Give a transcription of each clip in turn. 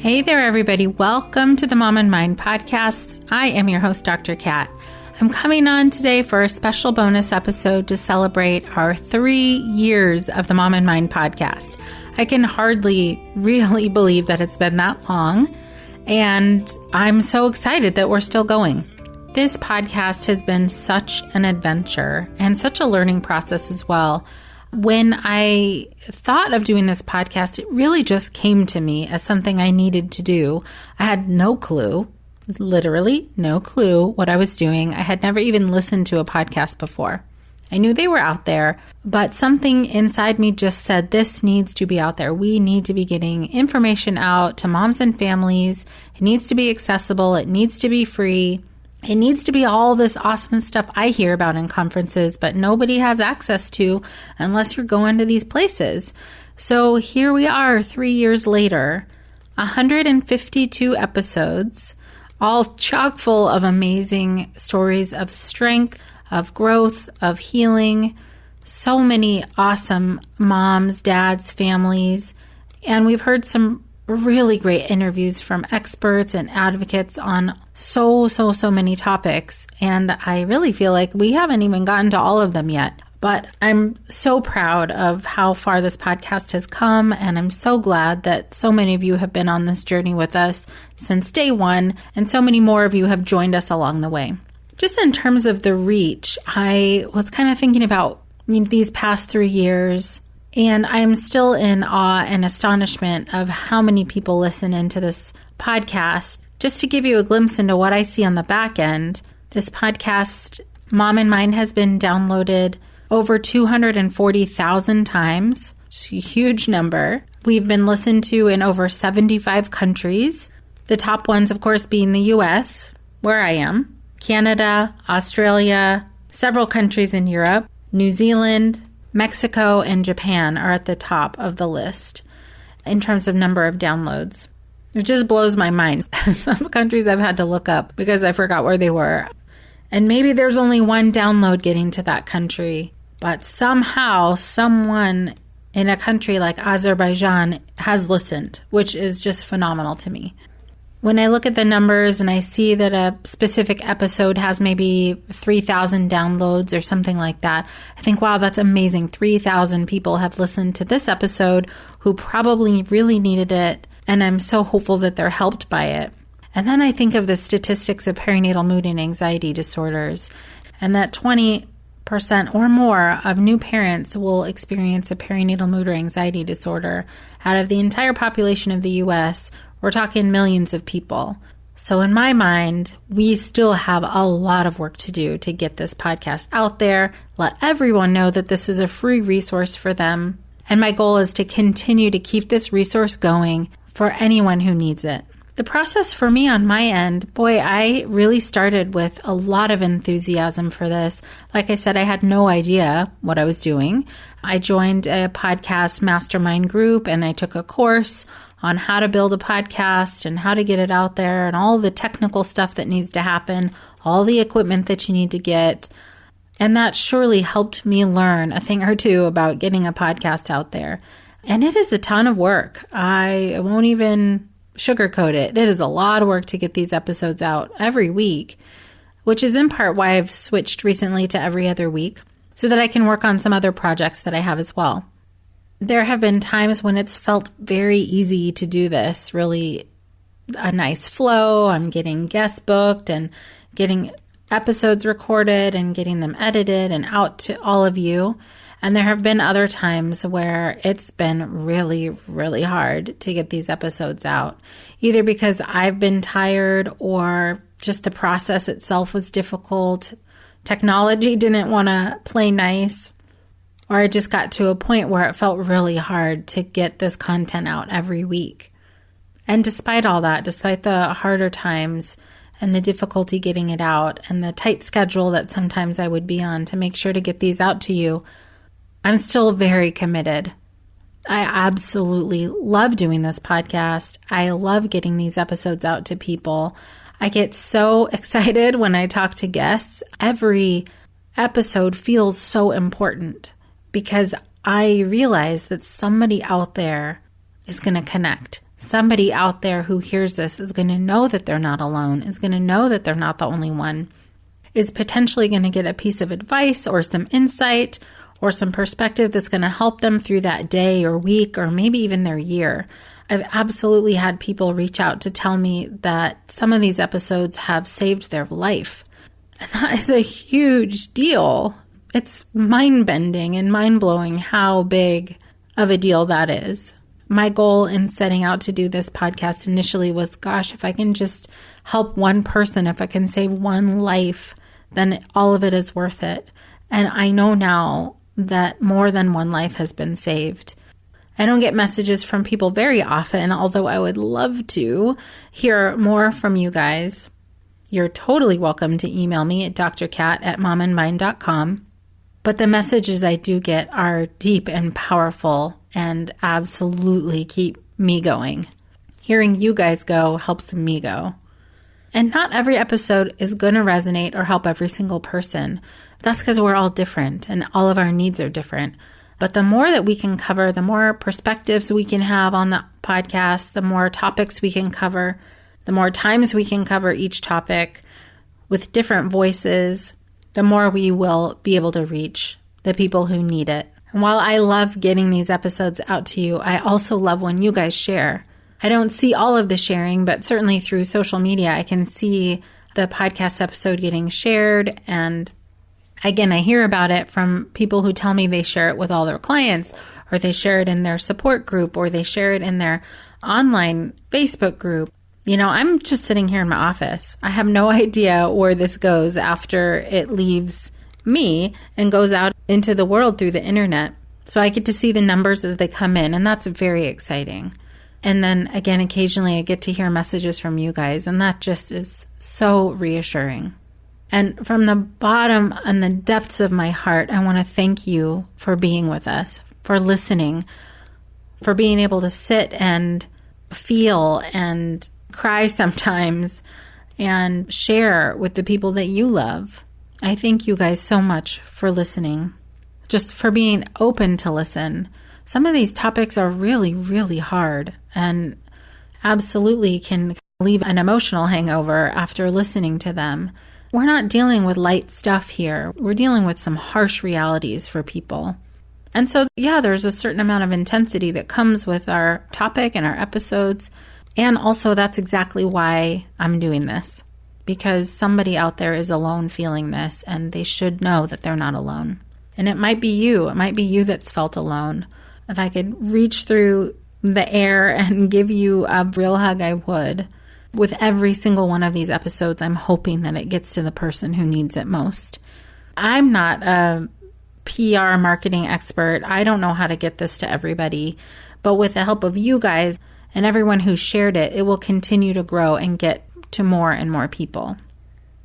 Hey there, everybody. Welcome to the Mom and Mind podcast. I am your host, Dr. Kat. I'm coming on today for a special bonus episode to celebrate our 3 years of the Mom and Mind podcast. I can hardly really believe that it's been that long, and I'm so excited that we're still going. This podcast has been such an adventure and such a learning process as well. When I thought of doing this podcast, it really just came to me as something I needed to do. I had no clue, literally no clue what I was doing. I had never even listened to a podcast before. I knew they were out there, but something inside me just said, this needs to be out there. We need to be getting information out to moms and families. It needs to be accessible. It needs to be free. It needs to be all this awesome stuff I hear about in conferences, but nobody has access to unless you're going to these places. So here we are 3 years later, 152 episodes, all chock full of amazing stories of strength, of growth, of healing, so many awesome moms, dads, families, and we've heard some really great interviews from experts and advocates on so many topics. And I really feel like we haven't even gotten to all of them yet. But I'm so proud of how far this podcast has come. And I'm so glad that so many of you have been on this journey with us since day one. And so many more of you have joined us along the way. Just in terms of the reach, I was kind of thinking about these past 3 years. And I'm still in awe and astonishment of how many people listen into this podcast. Just to give you a glimpse into what I see on the back end, this podcast, Mom and Mind, has been downloaded over 240,000 times. It's a huge number. We've been listened to in over 75 countries. The top ones, of course, being the US, where I am, Canada, Australia, several countries in Europe, New Zealand, Mexico, and Japan are at the top of the list in terms of number of downloads. It just blows my mind. Some countries I've had to look up because I forgot where they were. And maybe there's only one download getting to that country, but somehow someone in a country like Azerbaijan has listened, which is just phenomenal to me. When I look at the numbers and I see that a specific episode has maybe 3,000 downloads or something like that, I think, wow, that's amazing. 3,000 people have listened to this episode who probably really needed it, and I'm so hopeful that they're helped by it. And then I think of the statistics of perinatal mood and anxiety disorders, and that 20% or more of new parents will experience a perinatal mood or anxiety disorder out of the entire population of the U.S. We're talking millions of people. So in my mind, we still have a lot of work to do to get this podcast out there, let everyone know that this is a free resource for them. And my goal is to continue to keep this resource going for anyone who needs it. The process for me on my end, boy, I really started with a lot of enthusiasm for this. Like I said, I had no idea what I was doing. I joined a podcast mastermind group and I took a course on how to build a podcast and how to get it out there and all the technical stuff that needs to happen, all the equipment that you need to get. And that surely helped me learn a thing or two about getting a podcast out there. And it is a ton of work. I won't even sugarcoat it. It is a lot of work to get these episodes out every week, which is in part why I've switched recently to every other week so that I can work on some other projects that I have as well. There have been times when it's felt very easy to do this, really a nice flow. I'm getting guests booked and getting episodes recorded and getting them edited and out to all of you. And there have been other times where it's been really, really hard to get these episodes out, either because I've been tired or just the process itself was difficult. Technology didn't want to play nice. Or I just got to a point where it felt really hard to get this content out every week. And despite all that, despite the harder times and the difficulty getting it out and the tight schedule that sometimes I would be on to make sure to get these out to you, I'm still very committed. I absolutely love doing this podcast. I love getting these episodes out to people. I get so excited when I talk to guests. Every episode feels so important, because I realize that somebody out there is going to connect. somebody out there who hears this is going to know that they're not alone, is going to know that they're not the only one, is potentially going to get a piece of advice or some insight or some perspective that's going to help them through that day or week or maybe even their year. I've absolutely had people reach out to tell me that some of these episodes have saved their life. And that is a huge deal. It's mind-bending and mind-blowing how big of a deal that is. My goal in setting out to do this podcast initially was, gosh, if I can just help one person, if I can save one life, then all of it is worth it. And I know now that more than one life has been saved. I don't get messages from people very often, although I would love to hear more from you guys. You're totally welcome to email me at drkat@momandmind.com. But the messages I do get are deep and powerful and absolutely keep me going. Hearing you guys go helps me go. And not every episode is going to resonate or help every single person. That's because we're all different and all of our needs are different. But the more that we can cover, the more perspectives we can have on the podcast, the more topics we can cover, the more times we can cover each topic with different voices, the more we will be able to reach the people who need it. And while I love getting these episodes out to you, I also love when you guys share. I don't see all of the sharing, but certainly through social media, I can see the podcast episode getting shared. And again, I hear about it from people who tell me they share it with all their clients, or they share it in their support group, or they share it in their online Facebook group. You know, I'm just sitting here in my office. I have no idea where this goes after it leaves me and goes out into the world through the internet. So I get to see the numbers as they come in, and that's very exciting. And then again, occasionally I get to hear messages from you guys, and that just is so reassuring. And from the bottom and the depths of my heart, I want to thank you for being with us, for listening, for being able to sit and feel and cry sometimes and share with the people that you love. I thank you guys so much for listening, just for being open to listen. Some of these topics are really, really hard and absolutely can leave an emotional hangover after listening to them. We're not dealing with light stuff here. We're dealing with some harsh realities for people. And so, yeah, there's a certain amount of intensity that comes with our topic and our episodes. And also, that's exactly why I'm doing this, because somebody out there is alone feeling this, and they should know that they're not alone. And it might be you. It might be you that's felt alone. If I could reach through the air and give you a real hug, I would. With every single one of these episodes, I'm hoping that it gets to the person who needs it most. I'm not a PR marketing expert. I don't know how to get this to everybody. But with the help of you guys and everyone who shared it, it will continue to grow and get to more and more people.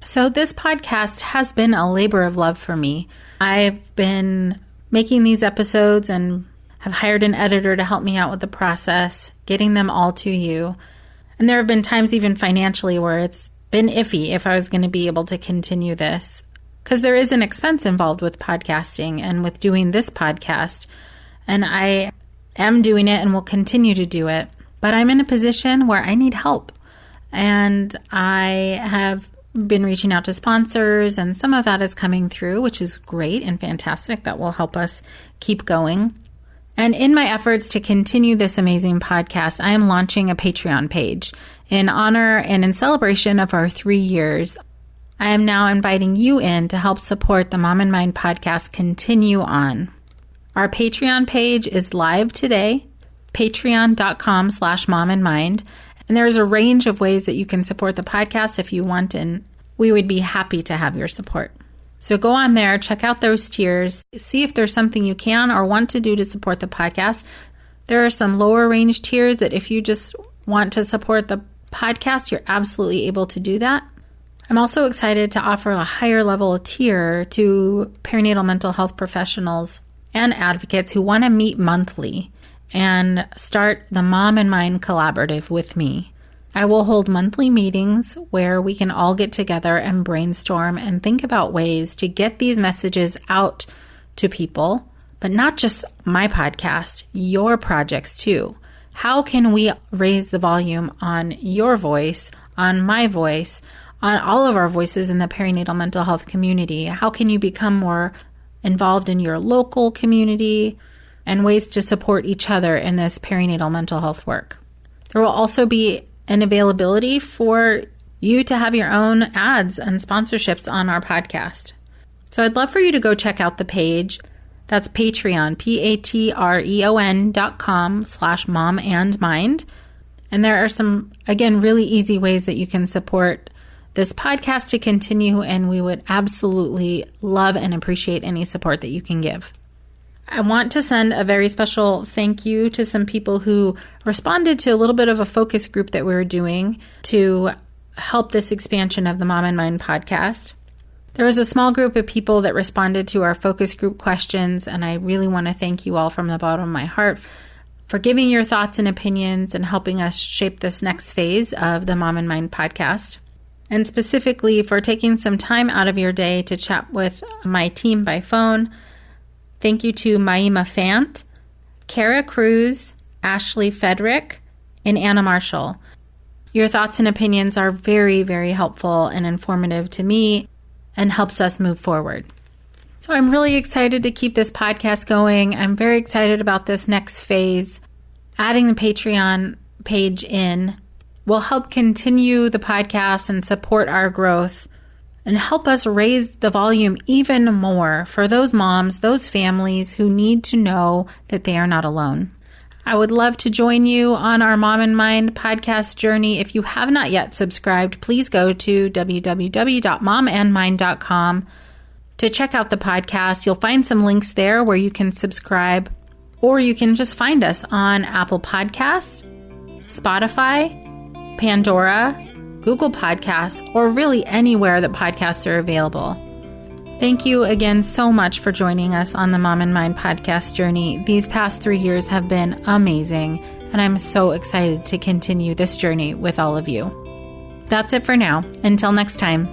So this podcast has been a labor of love for me. I've been making these episodes and have hired an editor to help me out with the process, getting them all to you. And there have been times even financially where it's been iffy if I was going to be able to continue this, because there is an expense involved with podcasting and with doing this podcast. And I am doing it and will continue to do it. But I'm in a position where I need help. And I have been reaching out to sponsors, and some of that is coming through, which is great and fantastic. That will help us keep going. And in my efforts to continue this amazing podcast, I am launching a Patreon page in honor and in celebration of our 3 years. I am now inviting you in to help support the Mom and Mind podcast continue on. Our Patreon page is live today, patreon.com/momandmind. And there's a range of ways that you can support the podcast if you want, and we would be happy to have your support. So go on there, check out those tiers, see if there's something you can or want to do to support the podcast. There are some lower range tiers that if you just want to support the podcast, you're absolutely able to do that. I'm also excited to offer a higher level tier to perinatal mental health professionals and advocates who want to meet monthly and start the Mom and Mind Collaborative with me. I will hold monthly meetings where we can all get together and brainstorm and think about ways to get these messages out to people, but not just my podcast, your projects too. How can we raise the volume on your voice, on my voice, on all of our voices in the perinatal mental health community? How can you become more involved in your local community, and ways to support each other in this perinatal mental health work? There will also be an availability for you to have your own ads and sponsorships on our podcast. So I'd love for you to go check out the page. That's Patreon, patreon.com/momandmind. And there are some, again, really easy ways that you can support this podcast to continue, and we would absolutely love and appreciate any support that you can give. I want to send a very special thank you to some people who responded to a little bit of a focus group that we were doing to help this expansion of the Mom and Mind podcast. There was a small group of people that responded to our focus group questions, and I really want to thank you all from the bottom of my heart for giving your thoughts and opinions and helping us shape this next phase of the Mom and Mind podcast. And specifically for taking some time out of your day to chat with my team by phone. Thank you to Maima Fant, Kara Cruz, Ashley Federick, and Anna Marshall. Your thoughts and opinions are very, very helpful and informative to me and helps us move forward. So I'm really excited to keep this podcast going. I'm very excited about this next phase. Adding the Patreon page in will help continue the podcast and support our growth and help us raise the volume even more for those moms, those families who need to know that they are not alone. I would love to join you on our Mom and Mind podcast journey. If you have not yet subscribed, please go to www.momandmind.com to check out the podcast. You'll find some links there where you can subscribe, or you can just find us on Apple Podcasts, Spotify, Pandora, Google Podcasts, or really anywhere that podcasts are available. Thank you again so much for joining us on the Mom and Mind podcast journey. These past 3 years have been amazing, and I'm so excited to continue this journey with all of you. That's it for now. Until next time.